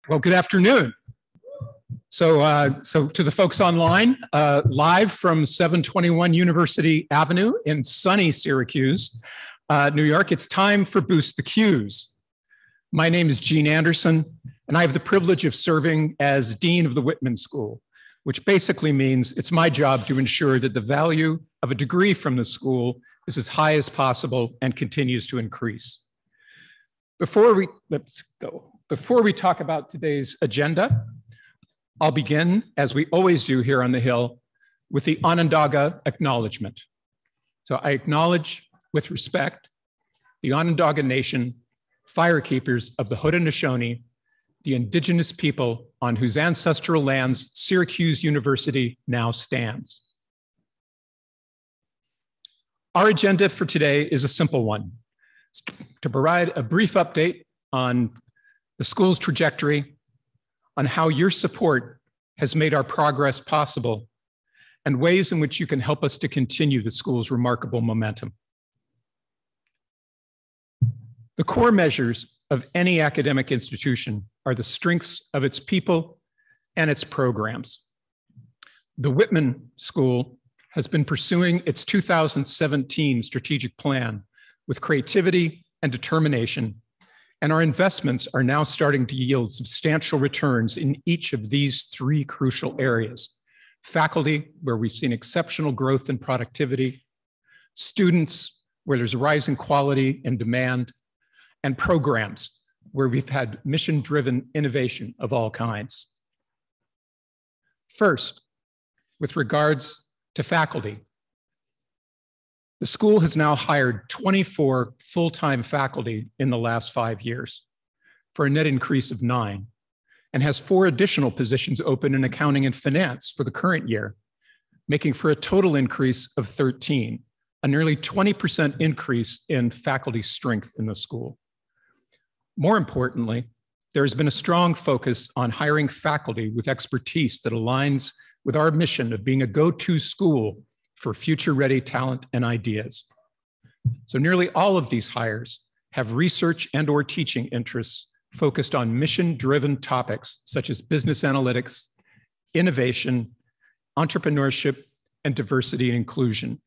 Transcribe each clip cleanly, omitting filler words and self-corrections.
Well, good afternoon. So to the folks online, live from 721 University Avenue in sunny Syracuse, New York, it's time for Boost the CUSE. My name is Gene Anderson, and I have the privilege of serving as Dean of the Whitman School, which basically means it's my job to ensure that the value of a degree from the school is as high as possible and continues to increase. Before we talk about today's agenda, I'll begin, as we always do here on the Hill, with the Onondaga acknowledgement. So I acknowledge with respect the Onondaga Nation, firekeepers of the Haudenosaunee, the indigenous people on whose ancestral lands Syracuse University now stands. Our agenda for today is a simple one: to provide a brief update on the school's trajectory, on how your support has made our progress possible, and ways in which you can help us to continue the school's remarkable momentum. The core measures of any academic institution are the strengths of its people and its programs. The Whitman School has been pursuing its 2017 strategic plan with creativity and determination, and our investments are now starting to yield substantial returns in each of these three crucial areas: faculty, where we've seen exceptional growth and productivity; students, where there's rising quality and demand; and programs, where we've had mission-driven innovation of all kinds. First, with regards to faculty, the school has now hired 24 full-time faculty in the last 5 years, for a net increase of 9, and has 4 additional positions open in accounting and finance for the current year, making for a total increase of 13, a nearly 20% increase in faculty strength in the school. More importantly, there has been a strong focus on hiring faculty with expertise that aligns with our mission of being a go-to school for future-ready talent and ideas. So nearly all of these hires have research and/or teaching interests focused on mission-driven topics such as business analytics, innovation, entrepreneurship, and diversity and inclusion.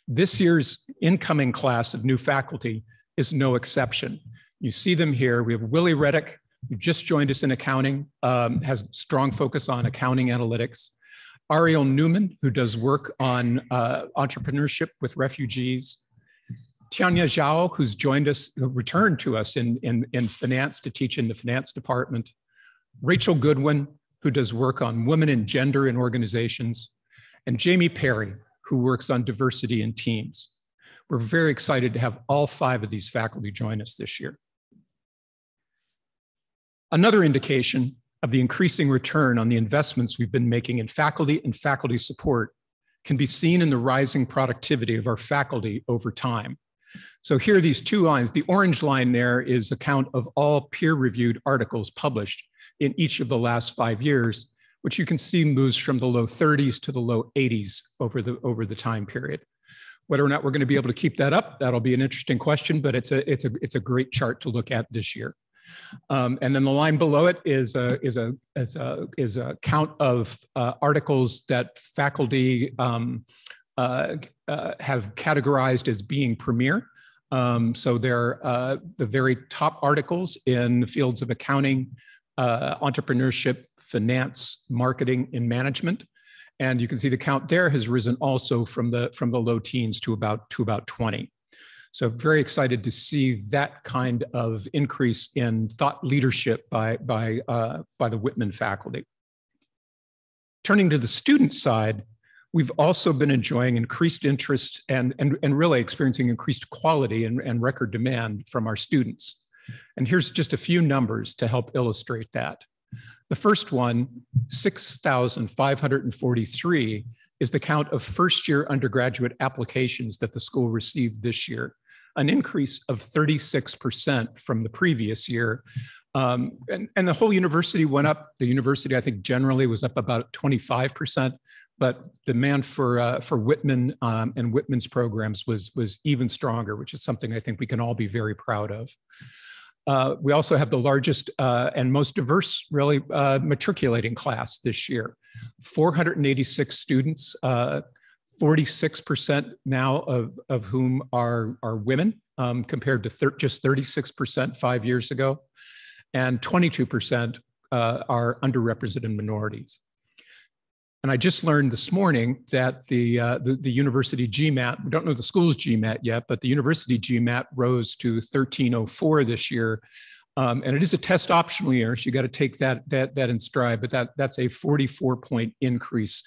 This year's incoming class of new faculty is no exception. You see them here. We have Willie Reddick, who just joined us in accounting, has strong focus on accounting analytics; Ariel Newman, who does work on entrepreneurship with refugees; Tianya Zhao, who's joined us, who returned to us in finance to teach in the finance department; Rachel Goodwin, who does work on women and gender in organizations; and Jamie Perry, who works on diversity in teams. We're very excited to have all 5 of these faculty join us this year. Another indication of the increasing return on the investments we've been making in faculty and faculty support can be seen in the rising productivity of our faculty over time. So here are these 2 lines. The orange line there is a count of all peer-reviewed articles published in each of the last 5 years, which you can see moves from the low 30s to the low 80s over the time period. Whether or not we're going to be able to keep that up, that'll be an interesting question, but it's a great chart to look at this year. And then the line below it is a count of articles that faculty have categorized as being premier. So they're the very top articles in the fields of accounting, entrepreneurship, finance, marketing, and management. And you can see the count there has risen also from the low teens to about 20. So very excited to see that kind of increase in thought leadership by the Whitman faculty. Turning to the student side, we've also been enjoying increased interest and really experiencing increased quality and record demand from our students. And here's just a few numbers to help illustrate that. The first one, 6,543, is the count of first-year undergraduate applications that the school received this year, an increase of 36% from the previous year. And the whole university went up. The university, I think, generally was up about 25%, but demand for Whitman and Whitman's programs was even stronger, which is something I think we can all be very proud of. We also have the largest and most diverse, really, matriculating class this year. 486 students, 46% now of whom are women, compared to just 36% 5 years ago, and 22% are underrepresented minorities. And I just learned this morning that the university GMAT, we don't know the school's GMAT yet, but the university GMAT rose to 1304 this year. And it is a test optional year, so you got to take that in stride, but that's a 44-point increase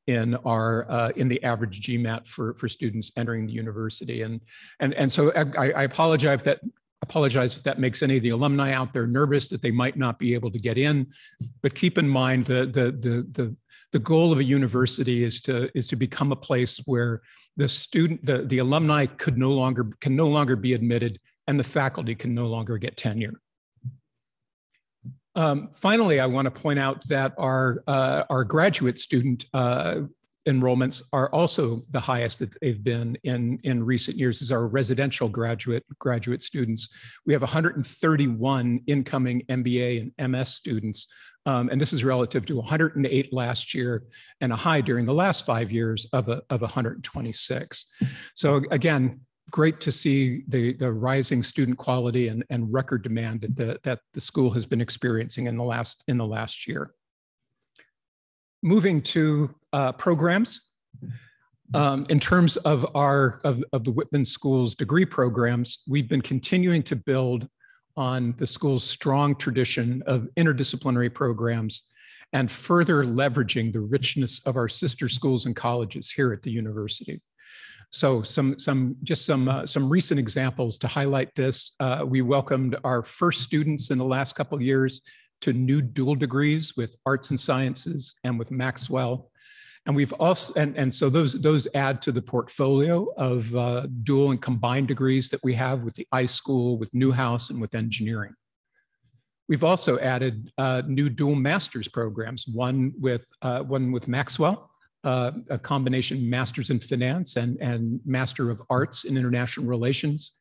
in the average GMAT for students entering the university. And so I apologize if that makes any of the alumni out there nervous that they might not be able to get in, but keep in mind the goal of a university is to become a place where the alumni can no longer be admitted, and the faculty can no longer get tenure. Finally, I want to point out that our graduate student enrollments are also the highest that they've been in recent years. As our residential graduate students, we have 131 incoming MBA and MS students, and this is relative to 108 last year and a high during the last 5 years of 126. So again, great to see the rising student quality and record demand that the school has been experiencing in the last year. Moving to programs, in terms of the Whitman School's degree programs, we've been continuing to build on the school's strong tradition of interdisciplinary programs and further leveraging the richness of our sister schools and colleges here at the university. So some recent examples to highlight this. We welcomed our first students in the last couple of years to new dual degrees with arts and sciences and with Maxwell. And we've also, and so those add to the portfolio of dual and combined degrees that we have with the iSchool, with Newhouse, and with engineering. We've also added new dual master's programs, one with Maxwell, a combination master's in finance and master of arts in international relations.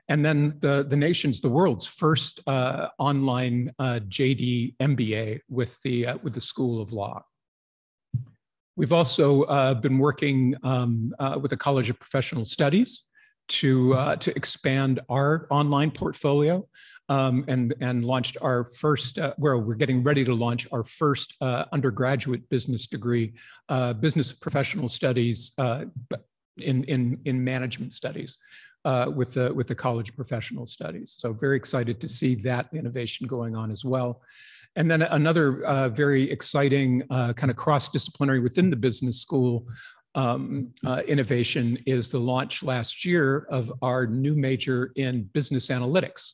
And then the world's first online JD MBA with the School of Law. We've also been working with the College of Professional Studies to expand our online portfolio and launched our first, where we're getting ready to launch our first undergraduate business degree, business professional studies in management studies with the College of Professional Studies. So very excited to see that innovation going on as well. And then another very exciting kind of cross-disciplinary within the business school innovation is the launch last year of our new major in business analytics,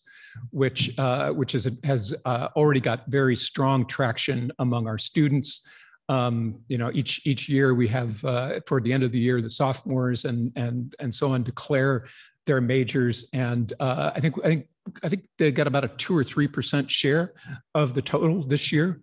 which has already got very strong traction among our students. You know, each year we have toward the end of the year the sophomores and so on declare their majors, and I think they got about a 2 or 3% share of the total this year,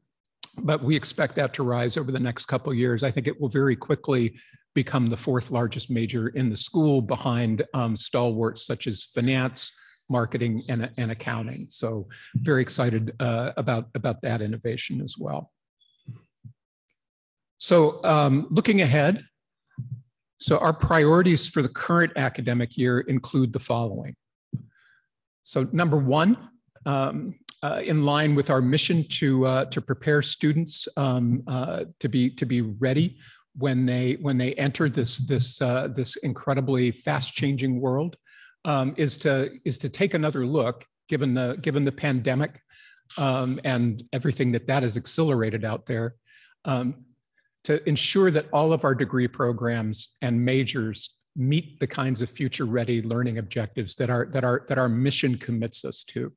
but we expect that to rise over the next couple of years. I think it will very quickly become the 4th largest major in the school, behind stalwarts such as finance, marketing, and accounting. So very excited about that innovation as well. So looking ahead, so our priorities for the current academic year include the following. So number one, in line with our mission to prepare students to be ready when they enter this incredibly fast-changing world, is to take another look, given the pandemic and everything that has accelerated out there, to ensure that all of our degree programs and majors meet the kinds of future-ready learning objectives that our mission commits us to.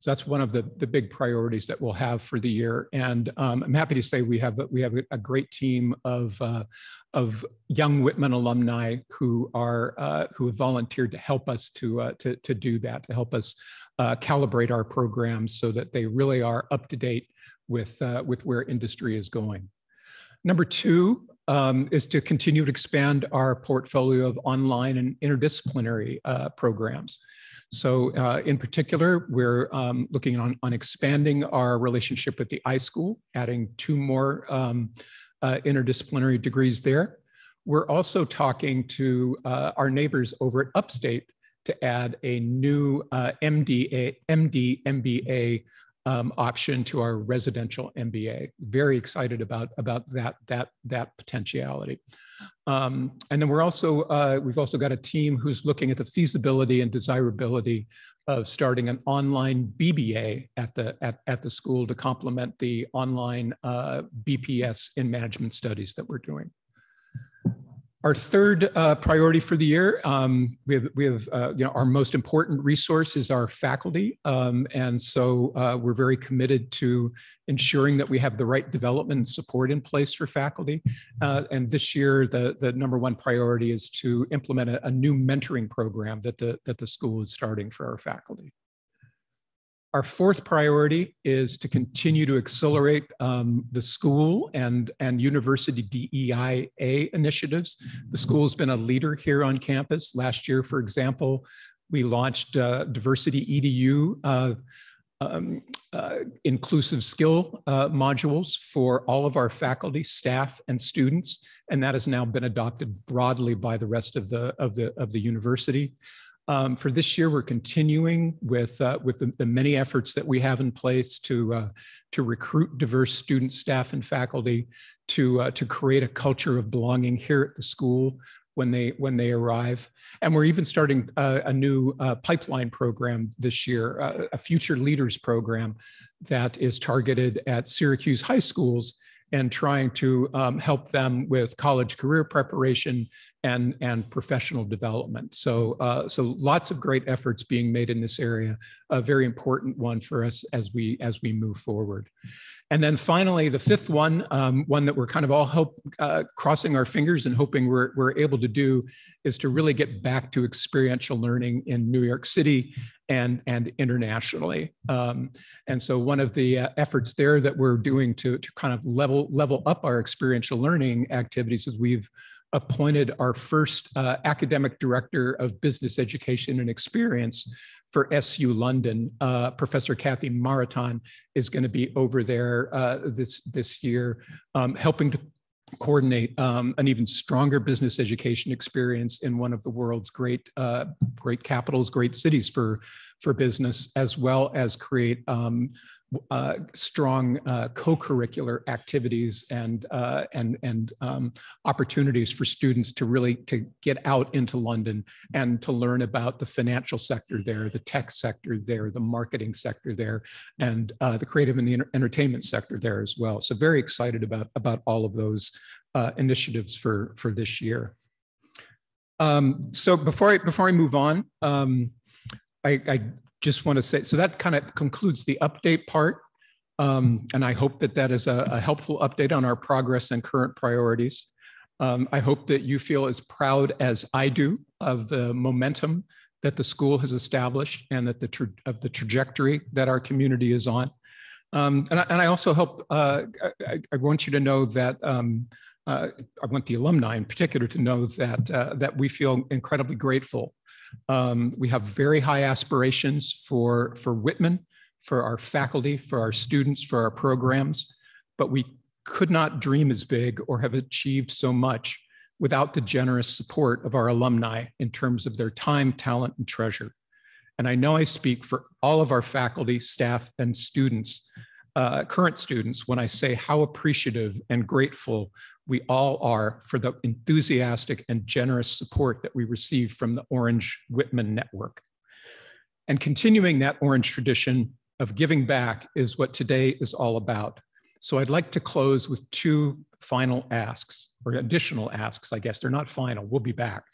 So that's one of the big priorities that we'll have for the year. And I'm happy to say we have a great team of young Whitman alumni who have volunteered to help us to do that, to help us calibrate our programs so that they really are up to date with where industry is going. Number two is to continue to expand our portfolio of online and interdisciplinary programs. So in particular, we're looking on expanding our relationship with the iSchool, adding 2 more interdisciplinary degrees there. We're also talking to our neighbors over at Upstate to add a new MD, MBA option to our residential MBA. Very excited about that potentiality. And then we've also got a team who's looking at the feasibility and desirability of starting an online BBA at the school to complement the online BPS in management studies that we're doing. Our third priority for the year, we have our most important resource is our faculty. And so we're very committed to ensuring that we have the right development and support in place for faculty. And this year, the #1 priority is to implement a new mentoring program that the school is starting for our faculty. Our fourth priority is to continue to accelerate the school and university DEIA initiatives. The school has been a leader here on campus. Last year, for example, we launched Diversity EDU inclusive skill modules for all of our faculty, staff, and students, and that has now been adopted broadly by the rest of the university. For this year, we're continuing with the many efforts that we have in place to recruit diverse students, staff, and faculty, to create a culture of belonging here at the school when they arrive. And we're even starting a new pipeline program this year, a Future Leaders program that is targeted at Syracuse high schools and trying to help them with college career preparation and professional development. So lots of great efforts being made in this area, a very important one for us as we move forward. And then finally, the fifth one, one that we're kind of all crossing our fingers and hoping we're able to do, is to really get back to experiential learning in New York City and internationally. And so one of the efforts there that we're doing to kind of level up our experiential learning activities is we've appointed our first academic director of business education and experience for SU London. Professor Kathy Maraton is going to be over there this year, helping to coordinate an even stronger business education experience in one of the world's great capitals, great cities for business, as well as create strong co-curricular activities and opportunities for students to get out into London and to learn about the financial sector there, the tech sector there, the marketing sector there, and the creative and the entertainment sector there as well. So very excited about all of those initiatives for this year. So before I move on, I just want to say, so that kind of concludes the update part. And I hope that is a helpful update on our progress and current priorities. I hope that you feel as proud as I do of the momentum that the school has established and that of the trajectory that our community is on. And I also hope, I want you to know that, I want the alumni in particular to know that we feel incredibly grateful. We have very high aspirations for Whitman, for our faculty, for our students, for our programs, but we could not dream as big or have achieved so much without the generous support of our alumni in terms of their time, talent, and treasure. And I know I speak for all of our faculty, staff, and students, current students, when I say how appreciative and grateful we all are for the enthusiastic and generous support that we receive from the Orange Whitman Network. And continuing that Orange tradition of giving back is what today is all about. So I'd like to close with 2 final asks, or additional asks, I guess. They're not final, we'll be back.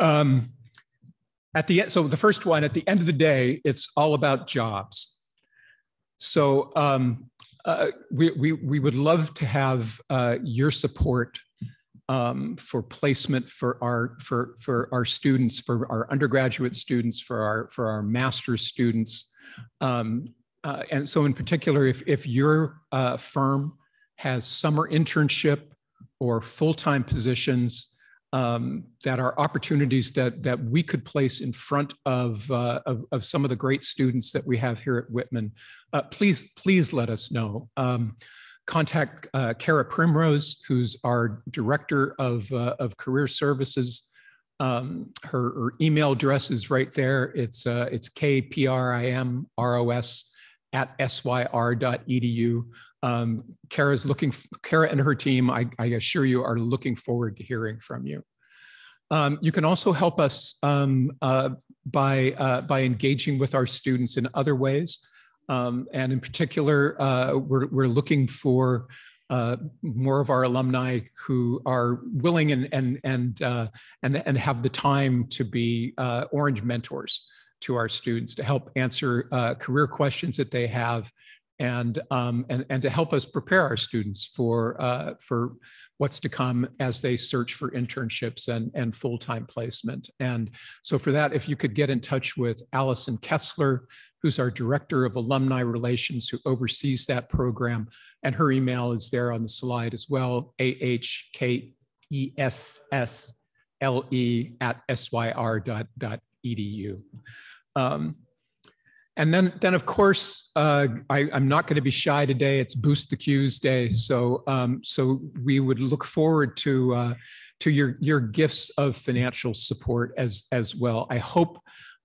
At the end, so the first one, at the end of the day, it's all about jobs. So we would love to have your support for placement for our students, for our undergraduate students, for our master's students. And so in particular, if your firm has summer internship or full-time positions that are opportunities that we could place in front of some of the great students that we have here at Whitman, please let us know. Contact Kara Primrose, who's our Director of Career Services. Her email address is right there. It's kprimros@syr.edu. Kara and her team, I assure you, are looking forward to hearing from you. You can also help us by engaging with our students in other ways. And in particular, we're looking for more of our alumni who are willing and have the time to be Orange mentors to our students, to help answer career questions that they have, and to help us prepare our students for what's to come as they search for internships and full-time placement. And so for that, if you could get in touch with Allison Kessler, who's our Director of Alumni Relations, who oversees that program, and her email is there on the slide as well, ahkessle@syr.edu. And then of course, I'm not going to be shy today. It's Boost the CUSE Day, so we would look forward to your gifts of financial support as well. I hope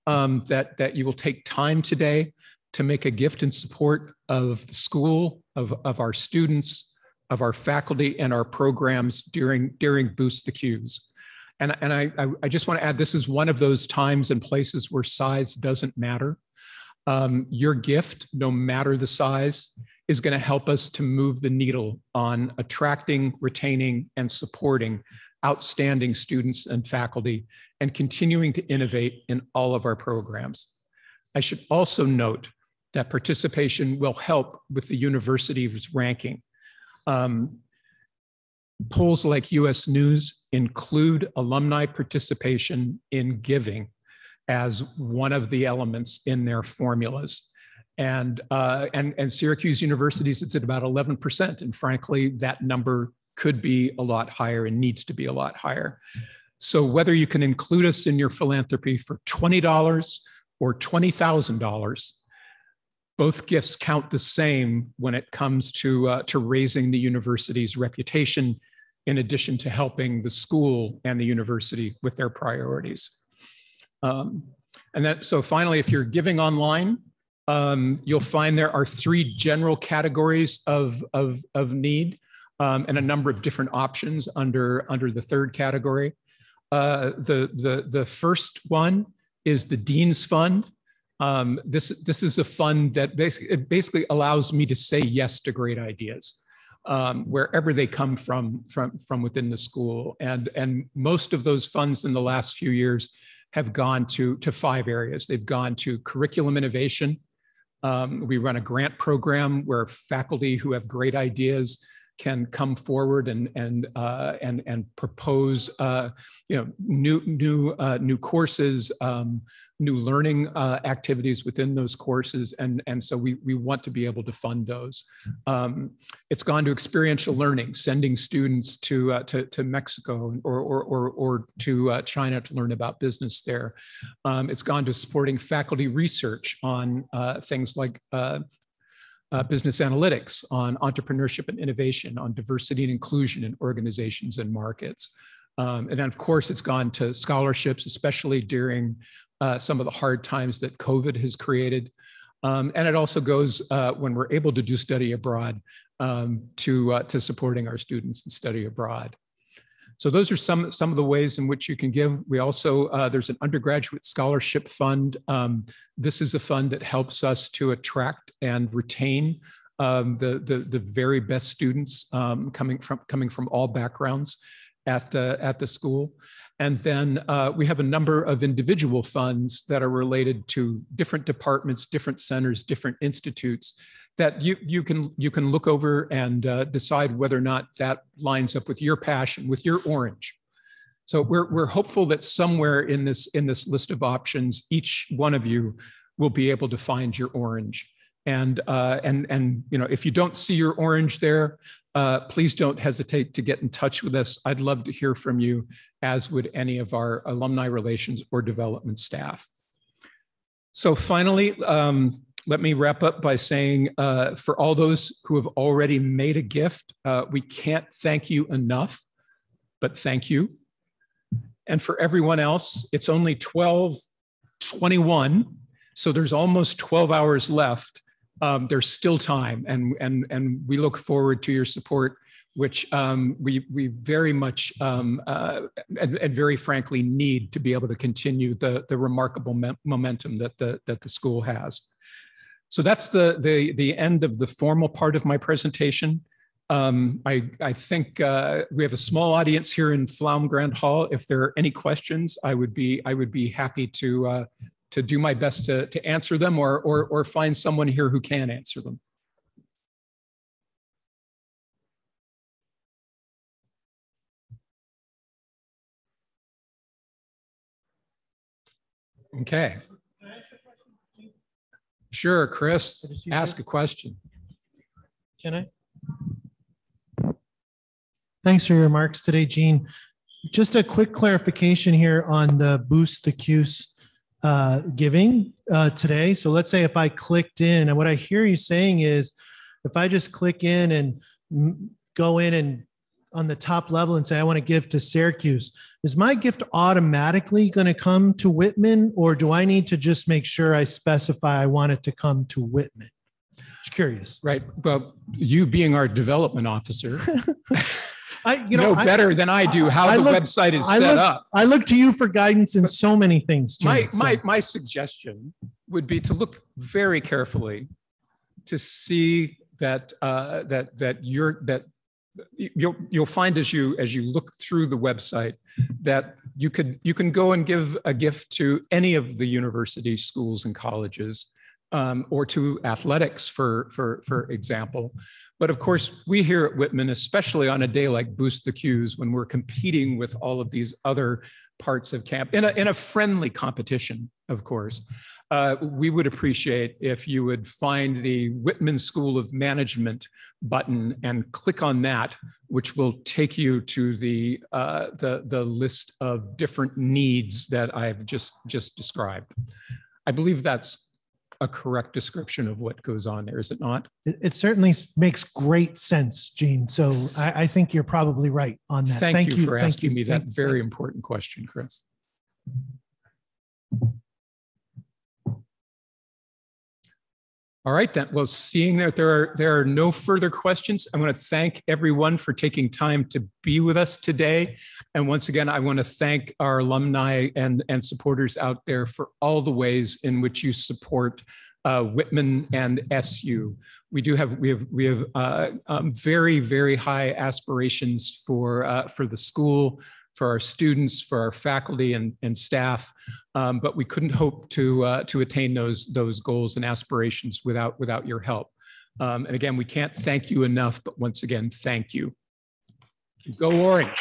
that you will take time today to make a gift in support of the school, of our students, of our faculty, and our programs during Boost the CUSE. And I just want to add, this is one of those times and places where size doesn't matter. Your gift, no matter the size, is going to help us to move the needle on attracting, retaining, and supporting outstanding students and faculty, and continuing to innovate in all of our programs. I should also note that participation will help with the university's ranking. Polls like US News include alumni participation in giving as one of the elements in their formulas. And Syracuse University's is at about 11%. And frankly, that number could be a lot higher and needs to be a lot higher. So whether you can include us in your philanthropy for $20 or $20,000, both gifts count the same when it comes to raising the university's reputation, in addition to helping the school and the university with their priorities. So finally, if you're giving online, you'll find there are 3 general categories of need, and a number of different options under the 3rd category. The first one is the Dean's Fund. This is a fund that basically allows me to say yes to great ideas, wherever they come from within the school. And most of those funds in the last few years have gone to 5 areas. They've gone to curriculum innovation. We run a grant program where faculty who have great ideas can come forward and propose new courses, new learning activities within those courses, and so we want to be able to fund those. It's gone to experiential learning, sending students to Mexico or to China to learn about business there. It's gone to supporting faculty research on things like business analytics, on entrepreneurship and innovation, on diversity and inclusion in organizations and markets. And then of course, it's gone to scholarships, especially during some of the hard times that COVID has created. And it also goes, when we're able to do study abroad, to supporting our students in study abroad. So those are some of the ways in which you can give. We also, there's an undergraduate scholarship fund. This is a fund that helps us to attract and retain the very best students coming from all backgrounds at the school. And then we have a number of individual funds that are related to different departments, different centers, different institutes that you can look over and decide whether or not that lines up with your passion, with your orange. So we're hopeful that somewhere in this list of options, each one of you will be able to find your orange And you know, if you don't see your orange there, please don't hesitate to get in touch with us. I'd love to hear from you, as would any of our alumni relations or development staff. So finally, let me wrap up by saying, for all those who have already made a gift, we can't thank you enough, but thank you. And for everyone else, it's only 12:21, so there's almost 12 hours left. There's still time, and we look forward to your support, which we very much and very frankly need to be able to continue the remarkable momentum that the school has. So that's the end of the formal part of my presentation. I think we have a small audience here in Flaum Grand Hall. If there are any questions, I would be happy to do my best to answer them, or find someone here who can answer them. Okay. Sure, Chris, ask a question. Can I? Thanks for your remarks today, Gene. Just a quick clarification here on the Boost the CUSE giving today. So let's say if I clicked in, and what I hear you saying is, if I just click in and go in and on the top level and say, I want to give to Syracuse, is my gift automatically going to come to Whitman, or do I need to just make sure I specify I want it to come to Whitman? Just curious. Right. Well, you being our development officer, you know better than I do how the website is set up. I look to you for guidance in so many things. My suggestion would be to look very carefully to see that you'll find as you look through the website that you can go and give a gift to any of the university schools and colleges, or to athletics, for example. But of course, we here at Whitman, especially on a day like Boost the CUSE, when we're competing with all of these other parts of camp in a friendly competition, of course, we would appreciate if you would find the Whitman School of Management button and click on that, which will take you to the list of different needs that I've just described. I believe that's a correct description of what goes on there, is it not? It certainly makes great sense, Gene. So I think you're probably right on that. Thank you for asking me that very important question, Chris. All right, then. Well, seeing that there are no further questions, I want to thank everyone for taking time to be with us today. And once again, I want to thank our alumni and supporters out there for all the ways in which you support Whitman and SU. We have very, very high aspirations for the school, for our students, for our faculty and staff, but we couldn't hope to attain those goals and aspirations without your help. And again, we can't thank you enough, but once again, thank you. Go Orange.